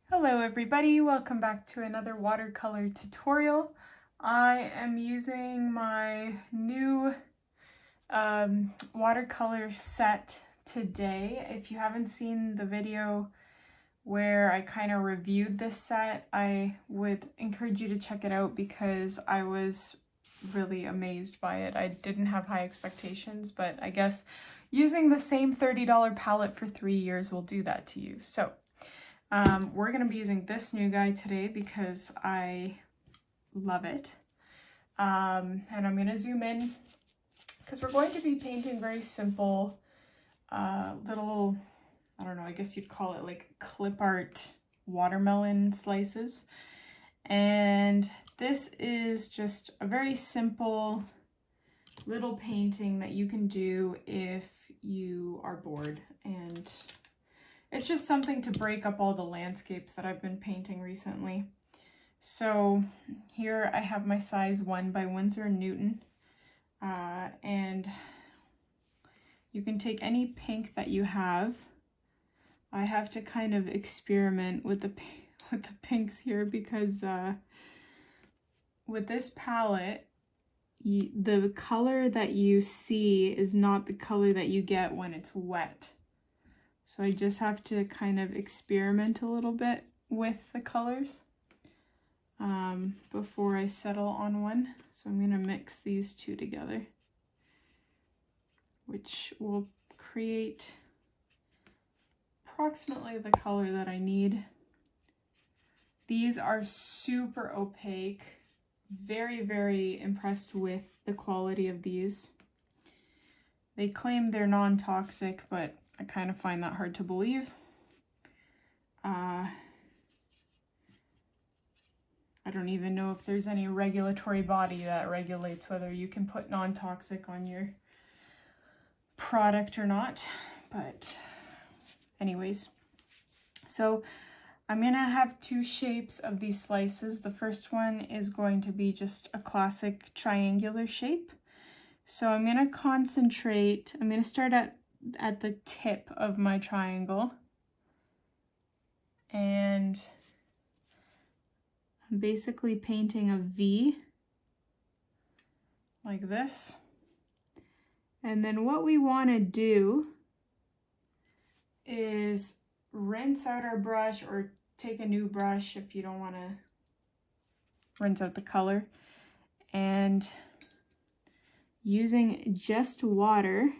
Hello everybody, welcome back to another watercolor tutorial. I am using my new watercolor set today. If you haven't seen the video where I kind of reviewed this set, I would encourage you to check it out because I was really amazed by it. I didn't have high expectations, but I guess using the same $30 palette for 3 years will do that to you. So we're going to be using this new guy today because I love it. And I'm going to zoom in because we're going to be painting very simple little, I don't know, I guess you'd call it like clip art watermelon slices. And this is just a very simple little painting that you can do if you are bored, and it's just something to break up all the landscapes that I've been painting recently. So here I have my size 1 by Winsor & Newton, and you can take any pink that you have. I have to kind of experiment with the pinks here because with this palette, the color that you see is not the color that you get when it's wet. So I just have to kind of experiment a little bit with the colors before I settle on one. So I'm going to mix these two together, which will create approximately the color that I need. These are super opaque. Very, very impressed with the quality of these. They claim they're non-toxic, but I kind of find that hard to believe. I don't even know if there's any regulatory body that regulates whether you can put non-toxic on your product or not. But anyways, so I'm gonna have 2 shapes of these slices. The first one is going to be just a classic triangular shape. So I'm gonna concentrate, I'm gonna start at the tip of my triangle, and I'm basically painting a V like this. And then what we want to do is rinse out our brush, or take a new brush if you don't want to rinse out the color, and using just water,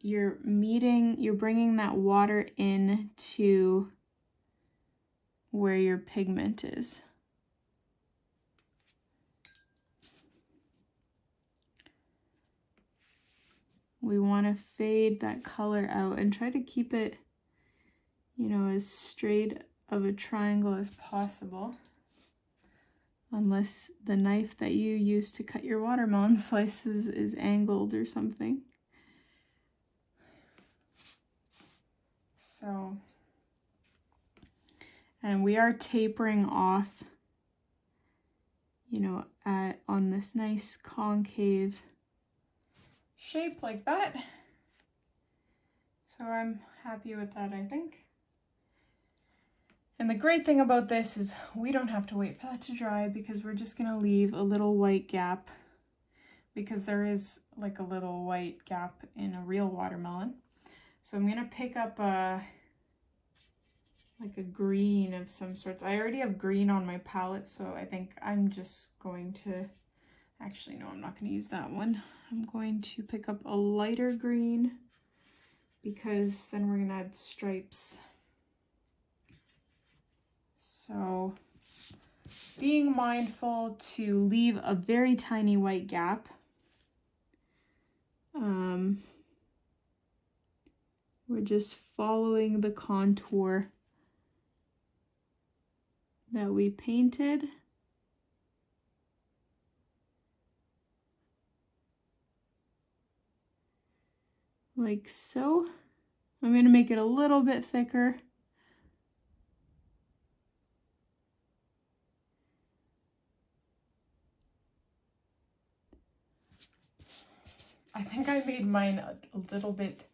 you're bringing that water in to where your pigment is. We want to fade that color out and try to keep it, you know, as straight of a triangle as possible, unless the knife that you use to cut your watermelon slices is angled or something. So, and we are tapering off, you know, on this nice concave shape like that. So I'm happy with that, I think. And the great thing about this is we don't have to wait for that to dry, because we're just gonna leave a little white gap, because there is like a little white gap in a real watermelon. So I'm gonna pick up like a green of some sorts. I already have green on my palette, so I think I'm just going to, actually no, I'm not going to use that one. I'm going to pick up a lighter green, because then we're going to add stripes. So being mindful to leave a very tiny white gap. We're just following the contour that we painted. Like so. I'm going to make it a little bit thicker. I think I made mine a little bit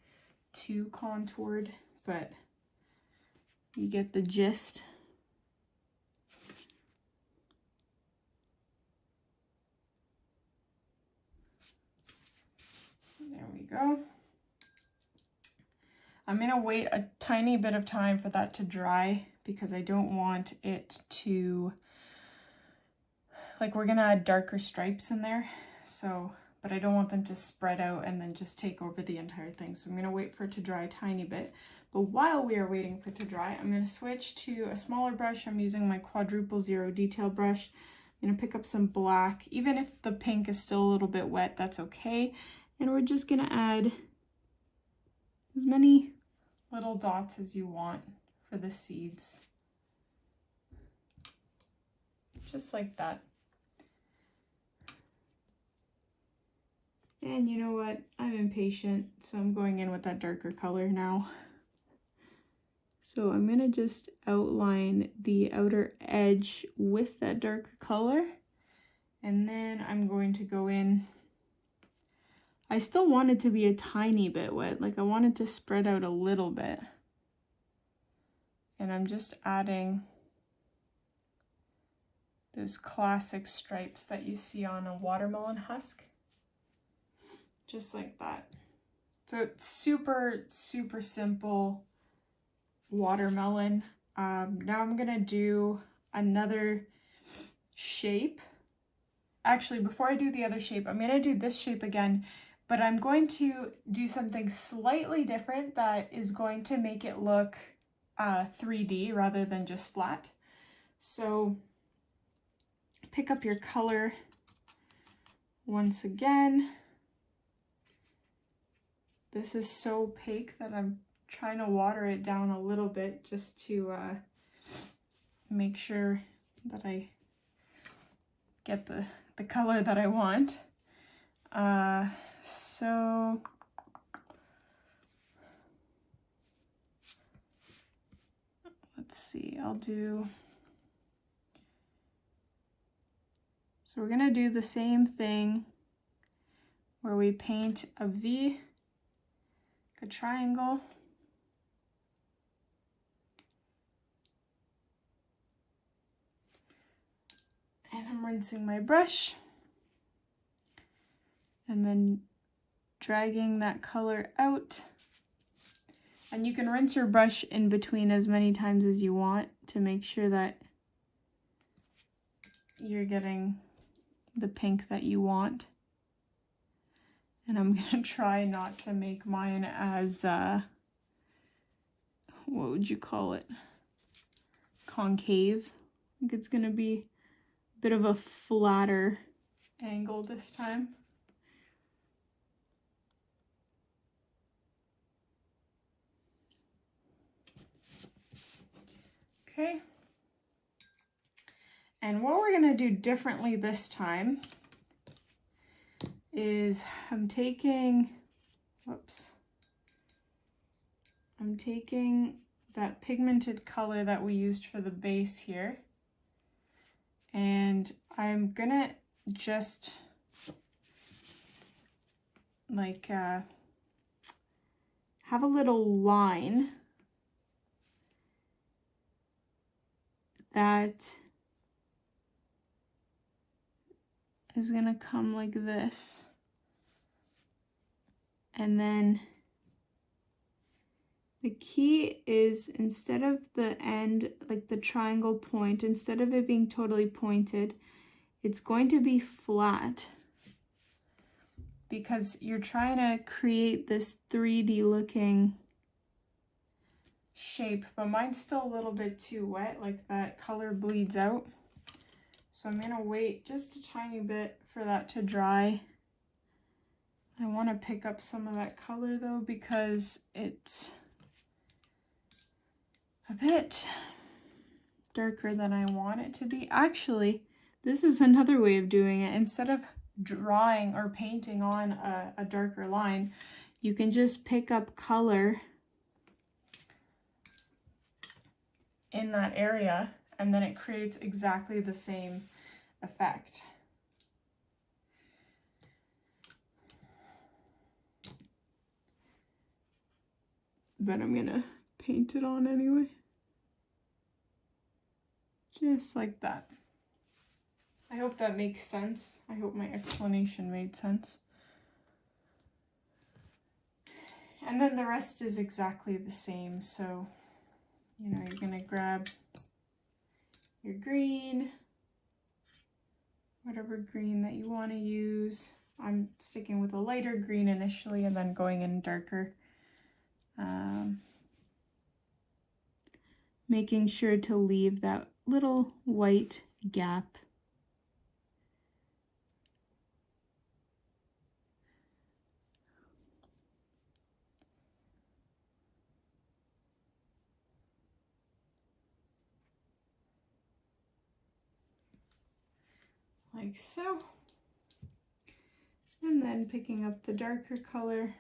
too contoured, but you get the gist. There we go. I'm gonna wait a tiny bit of time for that to dry because I don't want it to, like, we're gonna add darker stripes in there, so, but I don't want them to spread out and then just take over the entire thing. So I'm gonna wait for it to dry a tiny bit. But while we are waiting for it to dry, I'm gonna switch to a smaller brush. I'm using my quadruple zero detail brush. I'm gonna pick up some black. Even if the pink is still a little bit wet, that's okay. And we're just gonna add as many little dots as you want for the seeds. Just like that. And you know what? I'm impatient, so I'm going in with that darker color now. So I'm gonna just outline the outer edge with that darker color. And then I'm going to go in. I still want it to be a tiny bit wet, like I want it to spread out a little bit. And I'm just adding those classic stripes that you see on a watermelon husk. Just like that. So it's super, super simple watermelon. Now I'm gonna do another shape. Actually, before I do the other shape, I'm gonna do this shape again, but I'm going to do something slightly different that is going to make it look 3D rather than just flat. So pick up your color once again. This is so opaque that I'm trying to water it down a little bit just to make sure that I get the color that I want. So let's see, so we're gonna do the same thing where we paint a V, a triangle, and I'm rinsing my brush and then dragging that color out. And you can rinse your brush in between as many times as you want to make sure that you're getting the pink that you want. And I'm gonna try not to make mine as, what would you call it? Concave. I think it's gonna be a bit of a flatter angle this time. Okay. And what we're gonna do differently this time is I'm taking that pigmented color that we used for the base here, and I'm gonna just like have a little line that is gonna come like this. And then the key is, instead of the end, like the triangle point, instead of it being totally pointed, it's going to be flat because you're trying to create this 3D looking shape, but mine's still a little bit too wet, like that color bleeds out. So I'm gonna wait just a tiny bit for that to dry. I want to pick up some of that color though because it's a bit darker than I want it to be. Actually, this is another way of doing it. Instead of drawing or painting on a darker line, you can just pick up color in that area and then it creates exactly the same effect. But I'm gonna paint it on anyway. Just like that. I hope that makes sense. I hope my explanation made sense. And then the rest is exactly the same. So, you know, you're gonna grab your green, whatever green that you want to use. I'm sticking with a lighter green initially and then going in darker. Making sure to leave that little white gap. Like so. And then picking up the darker color.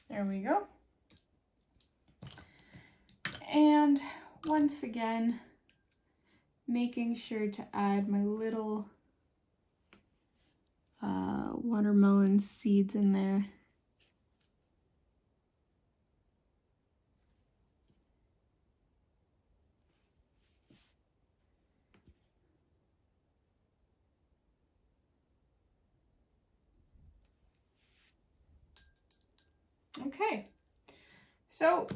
There we go. And once again, making sure to add my little watermelon seeds in there. Okay, so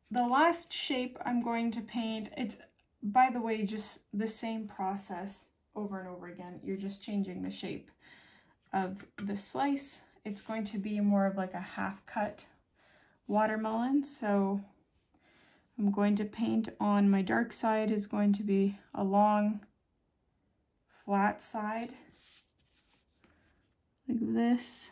the last shape I'm going to paint, it's, by the way, just the same process over and over again. You're just changing the shape of the slice. It's going to be more of like a half cut watermelon. So I'm going to paint on my dark side is going to be a long flat side like this.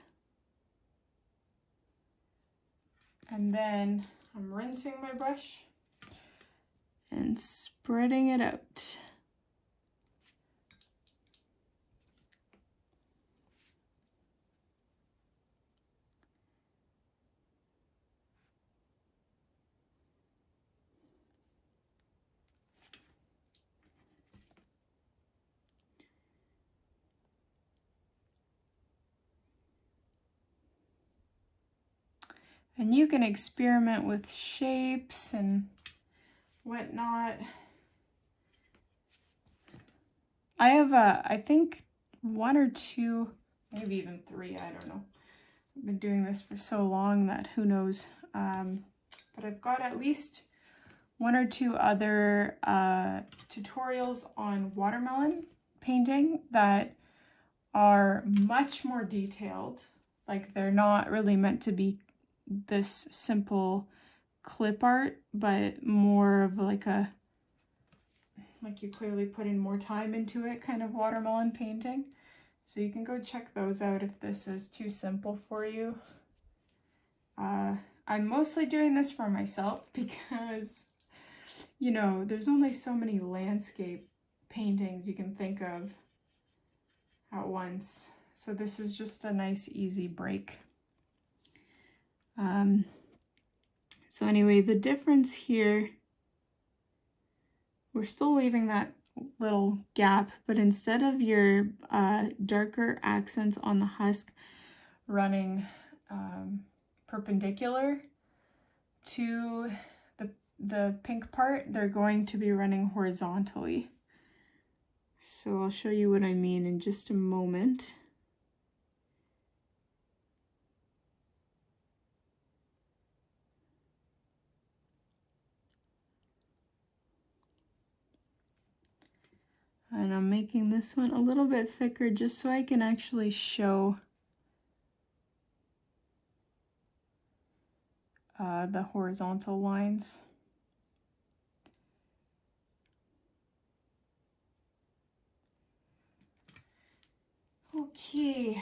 And then I'm rinsing my brush and spreading it out. And you can experiment with shapes and whatnot. I have, I think 1 or 2, maybe even 3, I don't know. I've been doing this for so long that who knows. But I've got at least 1 or 2 other tutorials on watermelon painting that are much more detailed. Like, they're not really meant to be this simple clip art, but more of like a, like you clearly put in more time into it kind of watermelon painting. So you can go check those out if this is too simple for you. I'm mostly doing this for myself because, you know, there's only so many landscape paintings you can think of at once. So this is just a nice easy break. So anyway, the difference here, we're still leaving that little gap, but instead of your darker accents on the husk running perpendicular to the pink part, they're going to be running horizontally. So I'll show you what I mean in just a moment. And I'm making this one a little bit thicker just so I can actually show the horizontal lines. Okay,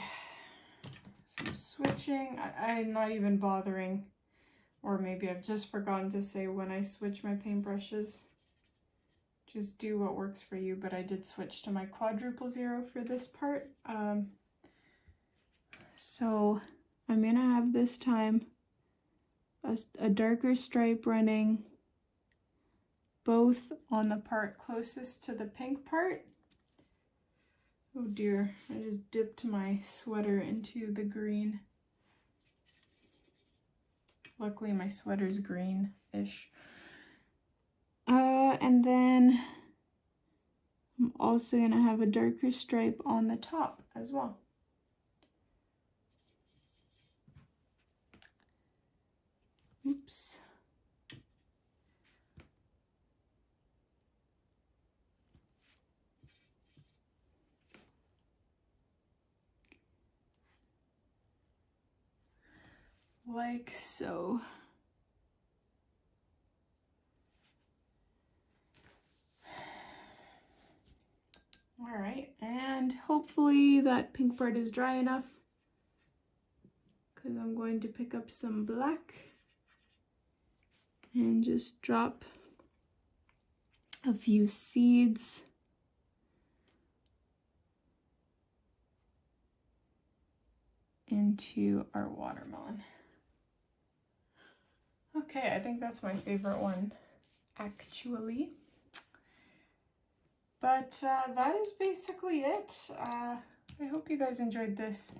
so I'm switching. I'm not even bothering, or maybe I've just forgotten to say when I switch my paintbrushes. Just do what works for you, but I did switch to my quadruple 0 for this part. So I'm gonna have this time a darker stripe running both on the part closest to the pink part. Oh dear, I just dipped my sweater into the green. Luckily my sweater's green-ish. And then I'm also gonna have a darker stripe on the top as well. Oops. Like so. All right, and hopefully that pink part is dry enough, because I'm going to pick up some black and just drop a few seeds into our watermelon. Okay, I think that's my favorite one, actually. But that is basically it. I hope you guys enjoyed this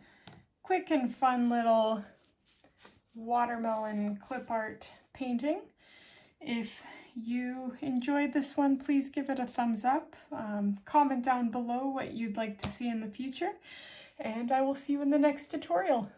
quick and fun little watermelon clip art painting. If you enjoyed this one, please give it a thumbs up. Comment down below what you'd like to see in the future, and I will see you in the next tutorial.